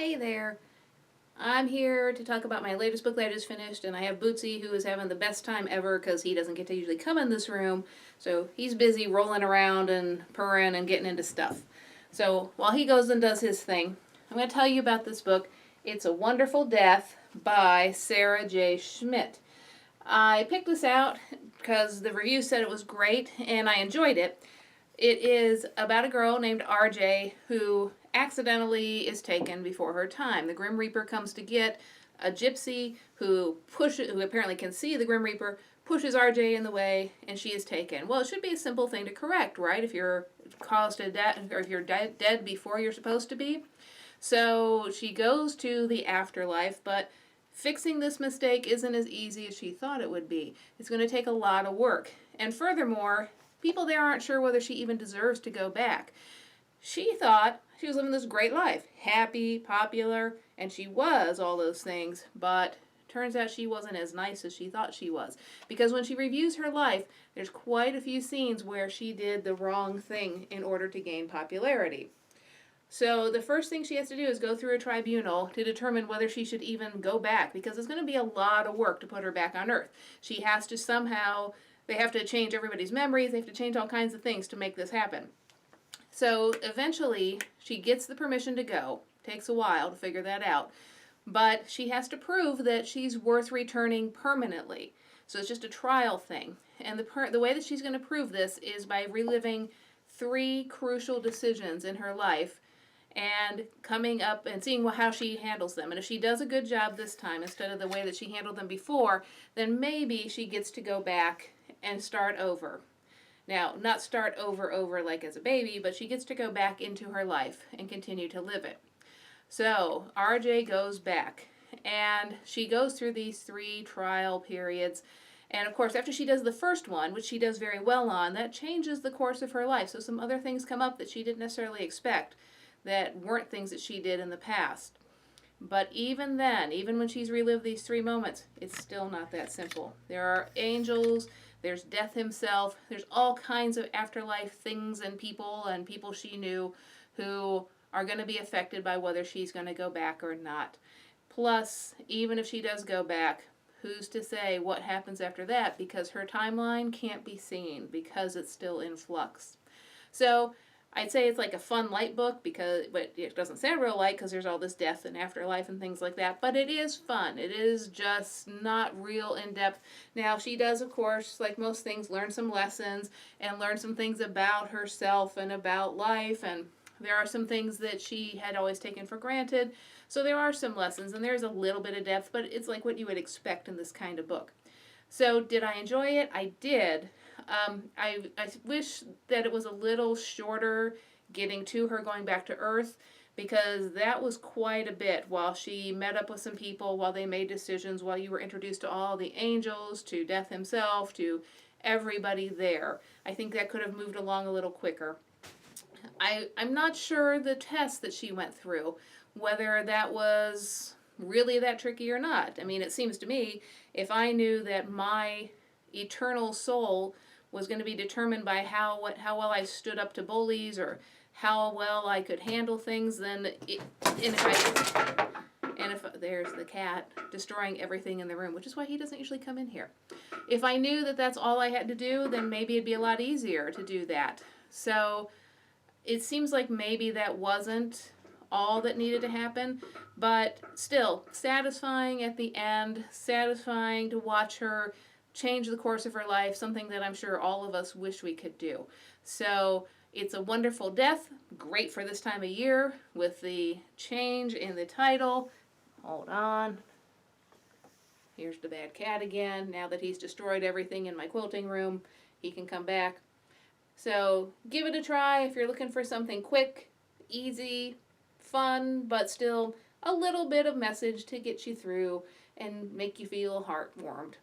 Hey there, I'm here to talk about my latest book that I just finished, and I have Bootsy, who is having the best time ever because he doesn't get to usually come in this room, so he's busy rolling around and purring and getting into stuff. So while he goes and does his thing, I'm going to tell you about this book. It's A Wonderful Death by Sarah Schmitt. I picked this out because the review said it was great, and I enjoyed it. It is about a girl named RJ who accidentally is taken before her time. The Grim Reaper comes to get a gypsy who apparently can see the Grim Reaper, pushes RJ in the way, and she is taken. Well, it should be a simple thing to correct, right? If you're caused to death, or if you're dead before you're supposed to be. So she goes to the afterlife, but fixing this mistake isn't as easy as she thought it would be. It's going to take a lot of work. And furthermore, people there aren't sure whether she even deserves to go back. She thought she was living this great life, happy, popular, and she was all those things, but turns out she wasn't as nice as she thought she was. Because when she reviews her life, there's quite a few scenes where she did the wrong thing in order to gain popularity. So the first thing she has to do is go through a tribunal to determine whether she should even go back, because it's going to be a lot of work to put her back on Earth. She has to somehow, they have to change everybody's memories, they have to change all kinds of things to make this happen. So eventually she gets the permission to go. Takes a while to figure that out. But she has to prove that she's worth returning permanently. So it's just a trial thing. And the way that she's going to prove this is by reliving 3 crucial decisions in her life and coming up and seeing how she handles them. And if she does a good job this time instead of the way that she handled them before, then maybe she gets to go back and start over. Now, not start over like as a baby, but she gets to go back into her life and continue to live it. So RJ goes back, and she goes through these 3 trial periods. And of course, after she does the first one, which she does very well on, that changes the course of her life. So some other things come up that she didn't necessarily expect, that weren't things that she did in the past. But even then, even when she's relived these 3 moments, it's still not that simple. There are angels, there's death himself, there's all kinds of afterlife things and people she knew who are going to be affected by whether she's going to go back or not. Plus, even if she does go back, who's to say what happens after that, because her timeline can't be seen because it's still in flux. So I'd say it's like a fun light book, but it doesn't sound real light because there's all this death and afterlife and things like that. But it is fun. It is just not real in depth. Now she does, of course, like most things, learn some lessons and learn some things about herself and about life. And there are some things that she had always taken for granted. So there are some lessons and there's a little bit of depth, but it's like what you would expect in this kind of book. So did I enjoy it? I did. I wish that it was a little shorter getting to her going back to Earth, because that was quite a bit while she met up with some people, while they made decisions, while you were introduced to all the angels, to Death himself, to everybody there. I think that could have moved along a little quicker. I'm not sure the test that she went through, whether that was really that tricky or not. I mean, it seems to me, if I knew that my eternal soul was going to be determined by how well I stood up to bullies or how well I could handle things, then if there's the cat destroying everything in the room, which is why he doesn't usually come in here. If I knew that that's all I had to do, then maybe it'd be a lot easier to do that. So it seems like maybe that wasn't all that needed to happen, but still satisfying at the end, satisfying to watch her change the course of her life, something that I'm sure all of us wish we could do. So it's A Wonderful Death, great for this time of year with the change in the title. Hold on. Here's the bad cat again. Now that he's destroyed everything in my quilting room, he can come back. So give it a try if you're looking for something quick, easy, fun, but still a little bit of message to get you through and make you feel heartwarmed.